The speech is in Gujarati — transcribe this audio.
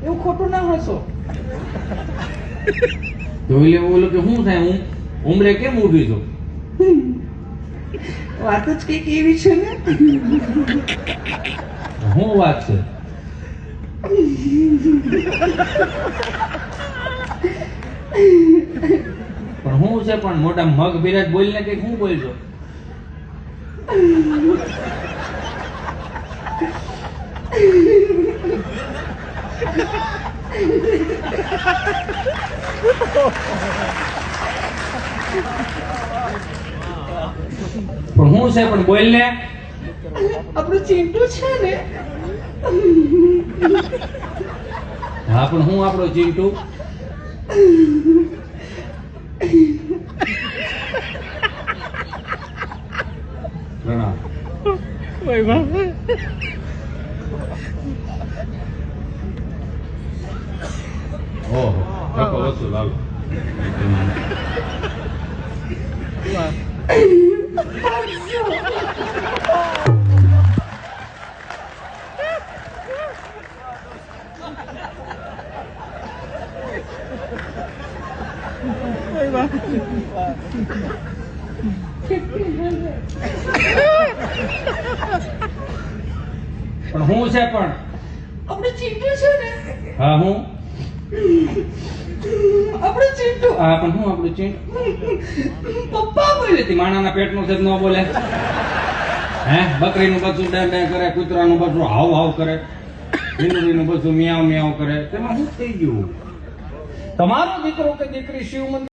એવું ખોટું ના હશો. જોઈ લેવું બોલો કે શું થાય, હું ઉમરે કેમ ઊભી છું? વાત જ કઈક એવી છે ને. શું વાત છે? પણ શું છે? પણ મોટા મગ બિરાજ બોલીને કઈક શું બોલજો? પણ શું છે? પણ બોલ ને. આપણું ચિંટુ છે ને. હા, પણ હું આપણો ચિંટુ? પ્રણામ. ઓહો, ધક્કો વસૂલ હાલો. પણ હું છે? પણ આપણું ચિંટુ છે ને. હા, હું આપણું ચિંટુ. હા, પણ હું આપણું ચીંટ? પપ્પા બોલે. માણાના પેટનું છે ન બોલે? હે, બકરીનું બચ્ચું ડે ડે કરે, કૂતરાનું બચ્ચું હાવ હાવ કરે, મીંડળીનું બચ્ચું મિયાવ મિયાવ કરે, તેમાં શું થઈ ગયું? તમારો દીકરો કે દીકરી શિવ મંદિર